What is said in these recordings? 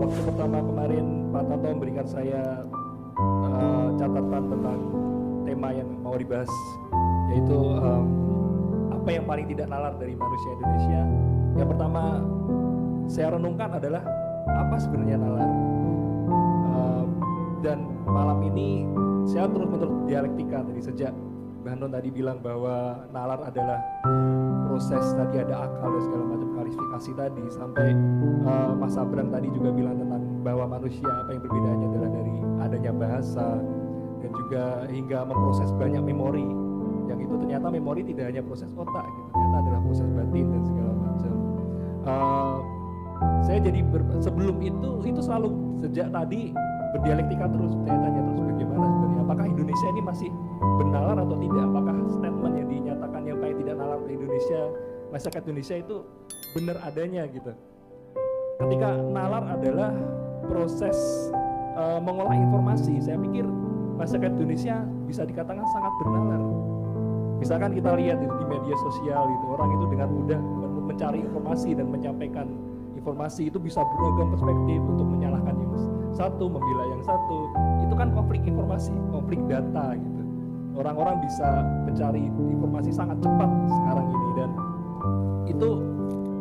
waktu pertama kemarin Pak Tanto memberikan saya catatan tentang tema yang mau dibahas, yaitu apa yang paling tidak nalar dari manusia Indonesia. Yang pertama saya renungkan adalah apa sebenarnya nalar. Dan malam ini saya terus-menerus dialektika dari sejak Mbak Hanun tadi bilang bahwa nalar adalah proses, tadi ada akal dan segala macam klarifikasi tadi, sampai Mas Abrang tadi juga bilang tentang bahwa manusia apa yang berbedanya adalah dari adanya bahasa, dan juga hingga memproses banyak memori, yang itu ternyata memori tidak hanya proses otak gitu, ternyata adalah proses batin dan segala macam. Saya jadi sebelum itu selalu sejak tadi berdialektika terus, tanya terus bagaimana sebenarnya, apakah Indonesia ini masih bernalar atau tidak, apakah statement yang dinyatakan yang paling tidak nalar di Indonesia, masyarakat Indonesia itu benar adanya gitu. Ketika nalar adalah proses mengolah informasi, saya pikir masyarakat Indonesia bisa dikatakan sangat bernalar. Misalkan kita lihat itu di media sosial, itu orang itu dengan mudah mencari informasi dan menyampaikan informasi, itu bisa beragam perspektif untuk menyalahkan yang satu, membela yang satu. Itu kan konflik informasi, konflik data gitu. Orang-orang bisa mencari informasi sangat cepat sekarang ini, dan itu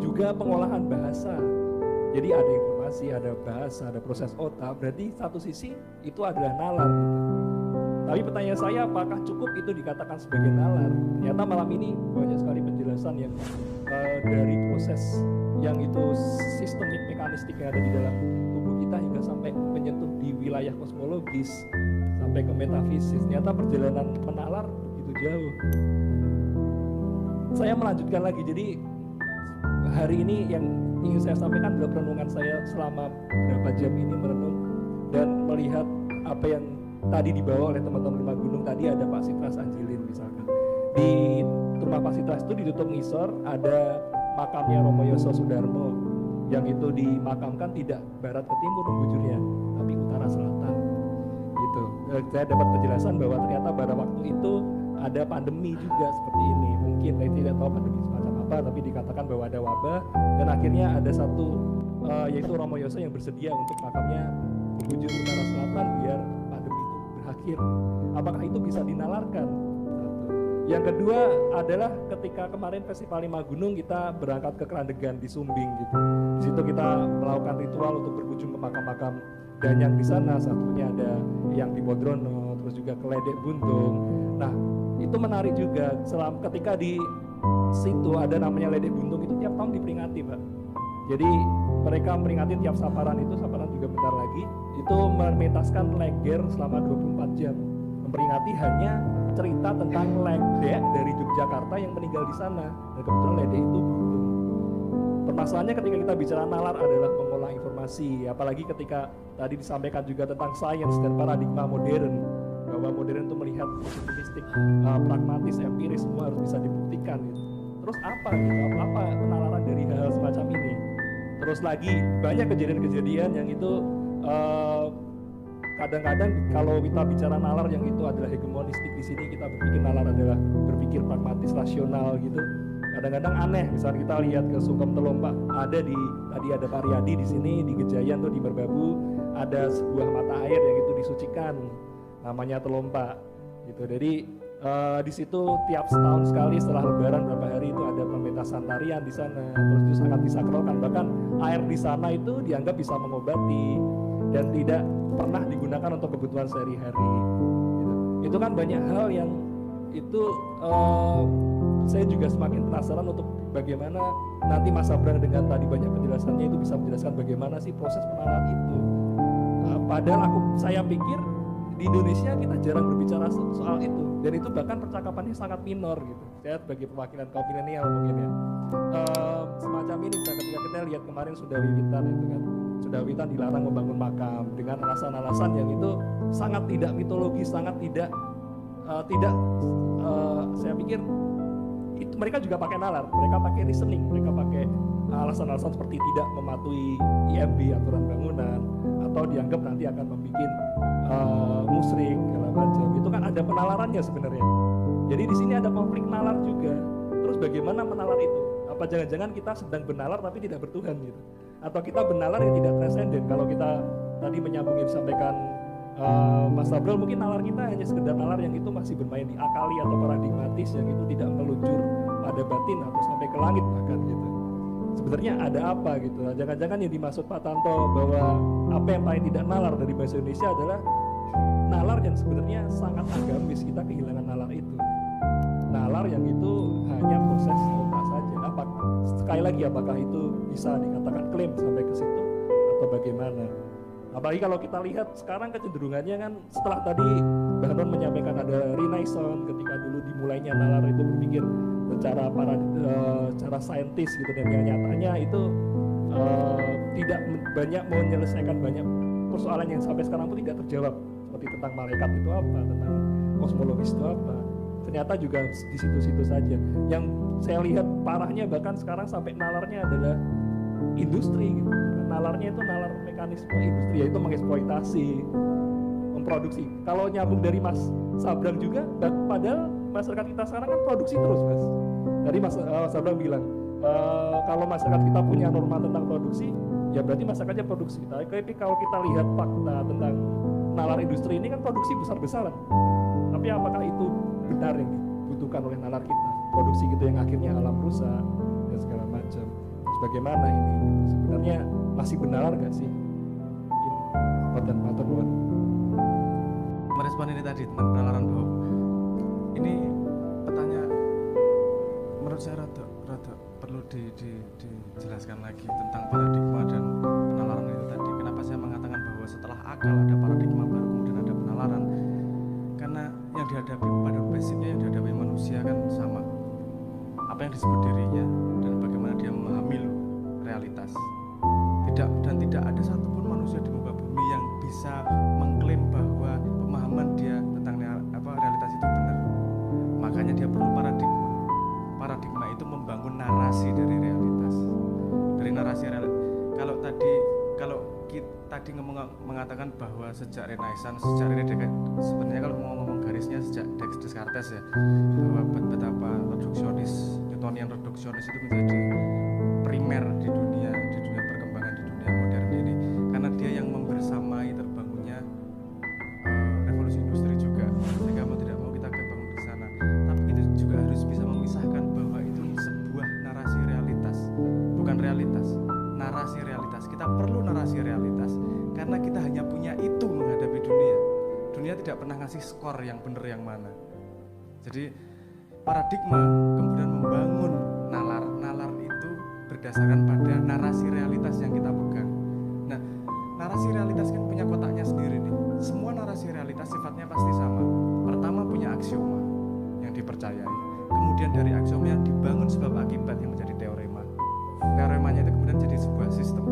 juga pengolahan bahasa. Jadi ada informasi, ada bahasa, ada proses otak, berarti satu sisi itu adalah nalar gitu. Tapi pertanyaan saya, apakah cukup itu dikatakan sebagai nalar? Ternyata malam ini banyak sekali penjelasan yang dari proses yang itu sistemik mekanistik yang ada di dalam tubuh kita hingga sampai menyentuh di wilayah kosmologis sampai ke metafisis. Ternyata perjalanan menalar begitu jauh. Saya melanjutkan lagi, jadi hari ini yang ingin saya sampaikan adalah perenungan saya selama beberapa jam ini merenung dan melihat apa yang tadi dibawa oleh teman-teman Rumah Gunung. Tadi ada Pak Sitras Anjilin misalkan. Di rumah Pak Sitras itu ditutup ngisor, ada makamnya Romo Yoso Sudarmo yang itu dimakamkan tidak barat ke timur bujurnya, tapi utara selatan gitu. Saya dapat penjelasan bahwa ternyata pada waktu itu ada pandemi juga seperti ini. Mungkin saya tidak tahu pandemi semacam apa, tapi dikatakan bahwa ada wabah, dan akhirnya ada satu yaitu Romo Yoso yang bersedia untuk makamnya bujur utara selatan biar pandemi itu berakhir. Apakah itu bisa dinalarkan? Yang kedua adalah ketika kemarin Festival Lima Gunung kita berangkat ke Kerandegan di Sumbing gitu. Di situ kita melakukan ritual untuk berkunjung ke makam-makam Danyang di sana. Satunya ada yang di Bodrono, terus juga ke Ledek Buntung. Nah, itu menarik juga. Ketika di situ ada namanya Ledek Buntung, itu tiap tahun diperingati, Pak. Jadi mereka memperingati tiap saparan itu, saparan juga bentar lagi, itu mementaskan leger selama 24 jam. Memperingati hanya cerita tentang ledek dari Yogyakarta yang meninggal di sana, dan kebetulan ledek itu buntung. Permasalahannya ketika kita bicara nalar adalah mengolah informasi, apalagi ketika tadi disampaikan juga tentang sains dan paradigma modern, bahwa modern itu melihat positivistik, pragmatis, empiris, semua harus bisa dibuktikan gitu. Terus apa gitu, apa penalaran dari hal semacam ini? Terus lagi banyak kejadian-kejadian yang itu kadang-kadang kalau kita bicara nalar yang itu adalah hegemonistik, di sini kita berpikir nalar adalah berpikir pragmatis, rasional gitu. Kadang-kadang aneh, misalnya kita lihat ke Sungkem Telompa, tadi ada Pak Riyadi di sini, di Gejayan tuh di Merbabu ada sebuah mata air yang itu disucikan, namanya Telompa gitu. Jadi di situ tiap setahun sekali setelah Lebaran berapa hari itu ada pementasan tarian di sana, terus itu sangat disakralkan, bahkan air di sana itu dianggap bisa mengobati dan tidak pernah digunakan untuk kebutuhan sehari-hari gitu. Itu kan banyak hal yang itu saya juga semakin penasaran untuk bagaimana nanti Mas Abrang dengan tadi banyak penjelasannya itu bisa menjelaskan bagaimana sih proses penalaran itu. Padahal saya pikir di Indonesia kita jarang berbicara soal itu, dan itu bahkan percakapannya sangat minor gitu. Saya sebagai perwakilan kaum milenial mungkin ya, semacam ini ketika kita lihat kemarin Sudawi Witan itu kan, Sudawi Witan dilarang membangun makam dengan alasan-alasan yang itu sangat tidak mitologis, sangat tidak saya pikir itu mereka juga pakai nalar, mereka pakai reasoning, mereka pakai alasan-alasan seperti tidak mematuhi IMB, aturan bangunan, atau dianggap nanti akan membuat musyrik segala macam. Itu kan ada penalarannya sebenarnya. Jadi di sini ada konflik nalar juga. Terus bagaimana menalar itu? Apa jangan-jangan kita sedang bernalar tapi tidak bertuhan gitu? atau kita bernalar yang tidak transenden. Kalau kita tadi menyambung yang disampaikan Mas Abrol, mungkin nalar kita hanya sekedar nalar yang itu masih bermain di akali atau paradigmatis, yang itu tidak meluncur pada batin atau sampai ke langit bahkan gitu. Sebenarnya ada apa gitu? Jangan-jangan yang dimaksud Pak Tanto bahwa apa yang paling tidak nalar dari bahasa Indonesia adalah nalar yang sebenarnya sangat agamis. Kita kehilangan nalar itu. Nalar yang itu hanya proses kota saja. Sekali lagi, apakah itu bisa dikatakan klaim sampai ke situ atau bagaimana? Apalagi kalau kita lihat sekarang kecenderungannya kan, setelah tadi Bang Non menyampaikan ada renaissance, ketika dulu dimulainya nalar itu berpikir secara cara saintis gitu, dan yang nyatanya itu tidak banyak menyelesaikan banyak persoalan yang sampai sekarang pun tidak terjawab, seperti tentang malaikat itu apa, tentang kosmologis itu apa. Ternyata juga di situ-situ saja. Yang saya lihat parahnya bahkan sekarang sampai nalarnya adalah industri gitu. Nalarnya itu nalar mekanisme industri, yaitu mengeksploitasi, memproduksi. Kalau nyambung dari Mas Sabrang juga, padahal masyarakat kita sekarang kan produksi terus, Mas. Tadi Mas Sabrang bilang, kalau masyarakat kita punya norma tentang produksi, ya berarti masyarakatnya produksi. Tapi kalau kita lihat fakta tentang nalar industri ini kan produksi besar-besaran. Tapi apakah itu benar yang dibutuhkan oleh nalar kita? Produksi gitu yang akhirnya alam rusak dan segala macam. Terus bagaimana ini? Sebenarnya masih benar gak sih? Mungkin matur nuwun. Merespon ini tadi tentang penalaran bahwa ini petanya menurut saya rada perlu dijelaskan lagi tentang paradigma dan penalaran itu tadi. Kenapa saya mengatakan bahwa setelah akal ada paradigma baru kemudian ada penalaran? Karena yang dihadapi pada basicnya yang dihadapi manusia kan sama, apa yang disebut dirinya dan bagaimana dia memahami realitas. Tidak ada satupun manusia di muka bumi yang bisa mengklaim bahwa pemahaman dia tentang realitas itu benar. Makanya dia perlu paradigma. Paradigma itu membangun narasi dari realitas. Dari narasi realitas. Kalau kita tadi mengatakan bahwa sejak Renaissance, sejak sebenarnya kalau mau ngomong garisnya sejak Descartes ya, bahwa betapa reduksionis, Newtonian reduksionis itu menjadi primer di dunia perkembangan di dunia modern ini, karena dia yang membersamai terbangunnya revolusi industri juga, sehingga mau tidak mau kita kebangun di sana. Tapi itu juga harus bisa memisahkan bahwa itu sebuah narasi realitas, bukan realitas, narasi realitas. Kita perlu narasi realitas karena kita hanya punya itu menghadapi dunia. Dunia tidak pernah ngasih skor yang benar yang mana. Jadi paradigma kemudian membangun nalar itu berdasarkan pada narasi realitas yang kita pegang. Nah, narasi realitas kan punya kotaknya sendiri nih. Semua narasi realitas sifatnya pasti sama. Pertama punya aksioma yang dipercayai. Kemudian dari aksioma dibangun sebab akibat yang menjadi teorema. Teoremanya itu kemudian jadi sebuah sistem.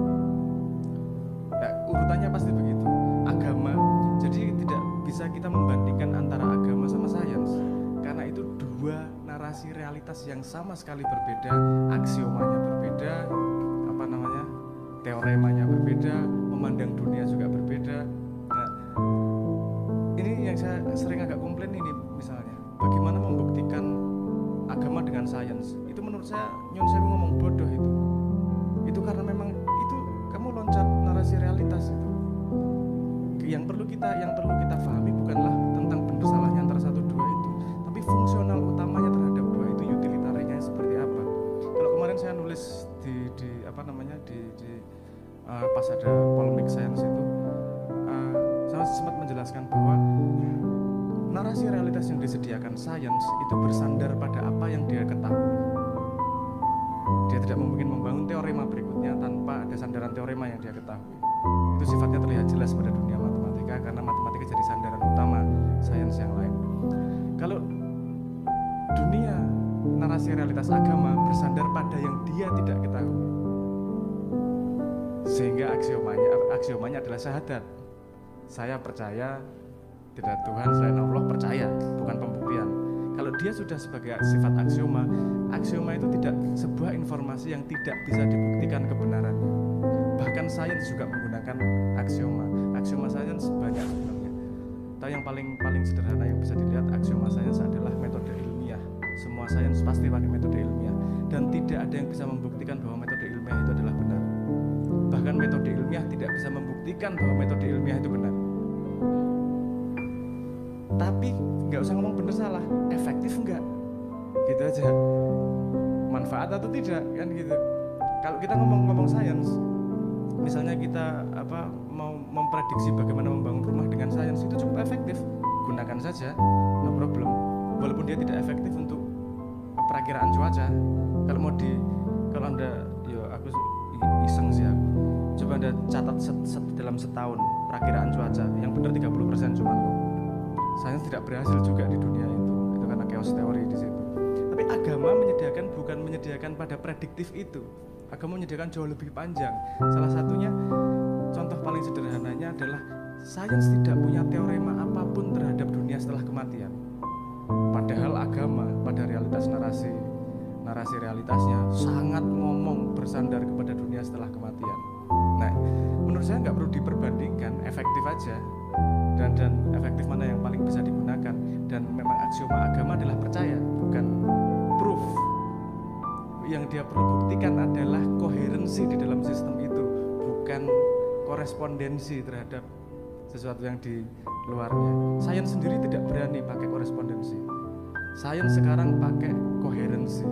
Nah, urutannya pasti begitu. Agama, jadi tidak bisa kita membandingkan antara agama sama sains. Karena itu dua narasi realitas yang sama sekali berbeda, aksiomanya berbeda, teoremanya berbeda, memandang dunia juga berbeda. Nah, ini yang saya sering agak komplain ini misalnya, bagaimana membuktikan agama dengan sains? Itu menurut saya nyun sewu ngomong bodoh itu. Itu karena memang itu kamu loncat narasi realitas itu. Yang perlu kita pahami bukanlah tentang benar salahnya antara satu dua itu, tapi fungsional utamanya terhadap dua itu, utilitariannya seperti apa. Kalau kemarin saya nulis di pas ada polemik sains itu, saya sempat menjelaskan bahwa narasi realitas yang disediakan sains itu bersandar pada apa yang dia ketahui. Dia tidak mungkin membangun teorema berikutnya tanpa ada sandaran teorema yang dia ketahui. Itu sifatnya terlihat jelas pada dunia matematika, karena matematika jadi sandaran utama sains yang lain. Kalau dunia narasi realitas agama bersandar pada yang dia tidak ketahui, sehingga aksiomanya adalah syahadat. Saya percaya tidak Tuhan selain Allah, percaya, bukan pembuktian. Kalau dia sudah sebagai sifat aksioma itu tidak sebuah informasi yang tidak bisa dibuktikan kebenarannya. Bahkan sains juga menggunakan aksioma sains banyak sebenarnya. Tapi yang paling sederhana yang bisa dilihat aksioma sains adalah metode ilmiah. Semua sains pasti pakai metode ilmiah, dan tidak ada yang bisa membuktikan bahwa metode ilmiah itu adalah benar. bahkan metode ilmiah tidak bisa membuktikan bahwa metode ilmiah itu benar. Tapi nggak usah ngomong benar salah, efektif enggak, gitu aja. Manfaat atau tidak, kan gitu. Kalau kita ngomong sains, misalnya kita mau memprediksi bagaimana membangun rumah dengan sains, itu cukup efektif, gunakan saja, no problem. Walaupun dia tidak efektif untuk perakiraan cuaca. Kalau anda, aku iseng sih aku. Coba anda catat dalam setahun perakiraan cuaca, yang benar 30% cuma kok. Sains tidak berhasil juga di dunia itu karena chaos teori di situ. Tapi agama bukan menyediakan pada prediktif itu. Agama menyediakan jauh lebih panjang. Salah satunya, contoh paling sederhananya adalah sains tidak punya teorema apapun terhadap dunia setelah kematian. Padahal agama pada realitas narasi realitasnya sangat ngomong bersandar kepada dunia setelah kematian. Nah, menurut saya nggak perlu diperbandingkan, efektif aja. Dan efektif mana yang paling bisa digunakan. Dan memang aksioma agama adalah percaya, bukan proof. Yang dia perlu buktikan adalah koherensi di dalam sistem itu, bukan korespondensi terhadap sesuatu yang di luarnya. Sains sendiri tidak berani pakai korespondensi. Sains sekarang pakai koherensi.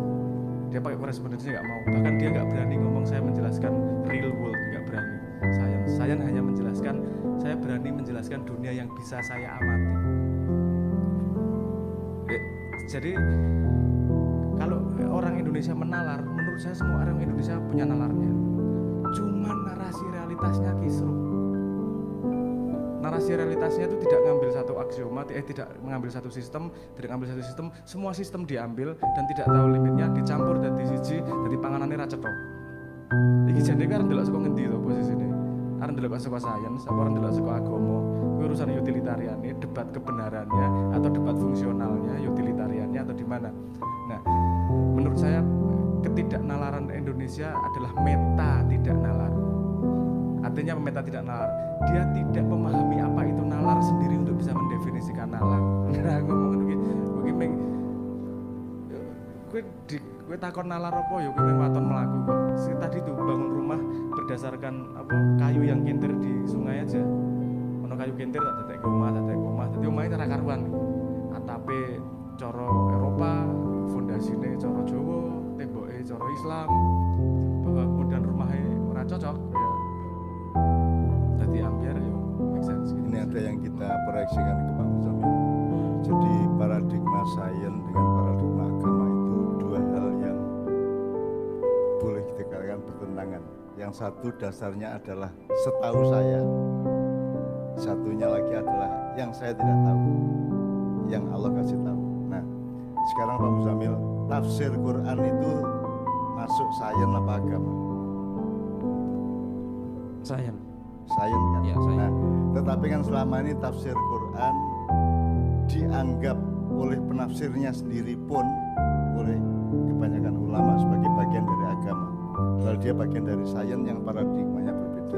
Dia pakai korespondensi nggak mau. Bahkan dia nggak berani ngomong saya menjelaskan real world, nggak berani. Sains hanya menjelaskan, saya berani menjelaskan dunia yang bisa saya amati. Jadi kalau orang Indonesia menalar, menurut saya semua orang Indonesia punya nalarnya. Cuma narasi realitasnya kisruh. Narasi realitasnya itu tidak mengambil satu aksioma, tidak mengambil satu sistem, semua sistem diambil dan tidak tahu limitnya, dicampur dan disiji, jadi panganannya ra cetha. Iki jane kan ndelok saka ngendi to posisine? Arep ndelok saka sains, apa arep ndelok saka agama? Kuwi urusan utilitariannya, debat kebenarannya atau debat fungsionalnya, utilitariannya atau di mana. Nah, menurut saya ketidaknalaran Indonesia adalah meta tidak nalar. Artinya meta tidak nalar, dia tidak memahami apa itu nalar sendiri untuk bisa mendefinisikan nalar. Nah, ngomong begini, gue takon nalar apa ya, gue waton melaku kok. Tadi tuh bangun rumah berdasarkan kayu yang kintir di sungai aja. Ono kayu kintir tak tetek omah, jadi omahnya cara karuan. Atape cara Eropa, fondasine cara Jawa, temboke cara Islam. Bahwa kemudian rumahnya ora cocok ya. Tadi ambiar ya make sense. Ini ada yang kita proyeksikan ke Pak Muzamil. Jadi paradigma sains dengan paradigma agama itu dua hal yang boleh dikatakan bertentangan. Yang satu dasarnya adalah setahu saya, satunya lagi adalah yang saya tidak tahu, yang Allah kasih tahu. Nah, sekarang Pak Muzamil, tafsir Quran itu masuk sains apa agama? Sains. Sains kan? Ya, sains. Nah, tetapi kan selama ini tafsir Quran dianggap oleh penafsirnya sendiri pun oleh kebanyakan ulama sebagai bagian dari agama. Padahal dia bagian dari sains yang paradigmanya berbeda.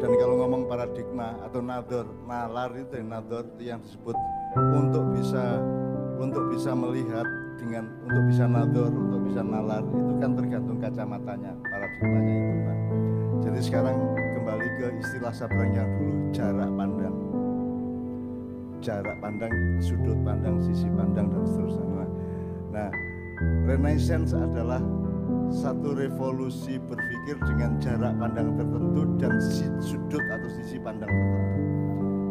Dan kalau ngomong paradigma atau nalar itu yang disebut untuk bisa melihat dengan untuk bisa nalar itu kan tergantung kacamatanya, paradigmanya itu Pak. Jadi sekarang kembali ke istilah Sabrang yang dulu, jarak pandang, sudut pandang, sisi pandang dan seterusnya. Nah, Renaissance adalah satu revolusi berpikir dengan jarak pandang tertentu dan sudut atau sisi pandang tertentu.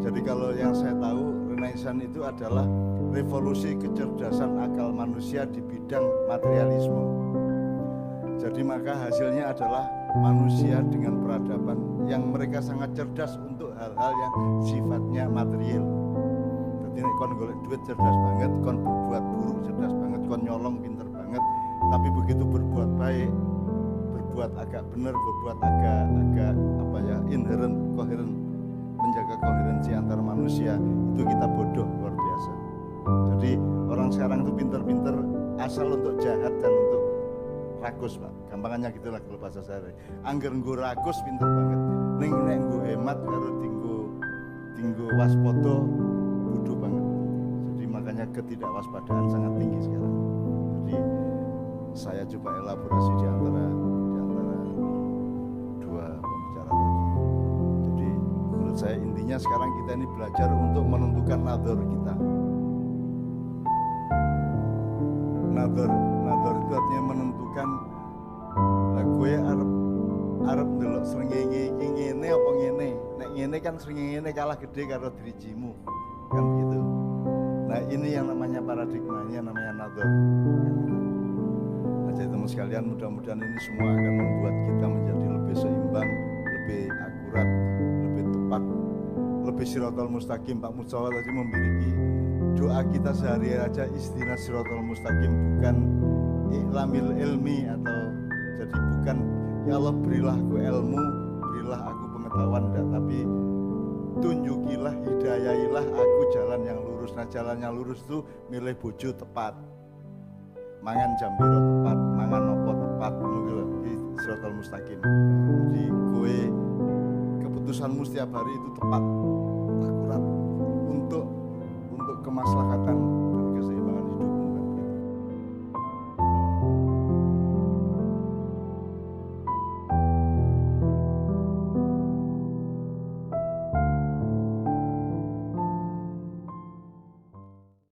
Jadi kalau yang saya tahu, Renaissance itu adalah revolusi kecerdasan akal manusia di bidang materialisme. Jadi maka hasilnya adalah manusia dengan peradaban yang mereka sangat cerdas untuk hal-hal yang sifatnya material. Jadi kon golek duit cerdas banget, kon berbuat buruk cerdas banget, kon nyolong pinter banget. Tapi begitu berbuat baik, berbuat agak benar, berbuat agak inherent, koheren, menjaga koherensi antar manusia, itu kita bodoh luar biasa. Jadi orang sekarang itu pinter-pinter asal untuk jahat dan untuk rakus Pak, gampangannya gitulah kalau bahasa saya. Angger nggo rakus pinter banget, ning nek nggo hemat karo tinggo waspada bodoh banget. Jadi makanya ketidakwaspadaan sangat tinggi sekarang. Jadi saya coba elaborasi di antara dua artinya sekarang kita ini belajar untuk menentukan nador kita. Nador itu artinya menentukan gue arep ndelok srengenge iki ngene apa ngene. Nek ngene kan srengenge kalah gede karo dirijimu. Kan begitu. Nah, ini yang namanya paradigmanya, namanya nador. Nah, jadi teman sekalian, mudah-mudahan ini semua akan membuat kita menjadi lebih seimbang, lebih akurat, lebih tepat, lebih siratal mustaqim. Pak Mustafa tadi memiliki doa kita sehari aja istilah siratal mustaqim, bukan iklamil ilmi, atau jadi bukan ya Allah berilah aku ilmu, berilah aku pengetahuan, enggak, tapi tunjukilah, hidayahilah aku jalan yang lurus. Nah, jalan yang lurus itu milih bojo tepat, mangan jam piro tepat, mangan opo tepat, ngono lho, iki siratal mustaqim. Jadi kowe keputusanmu setiap hari itu tepat.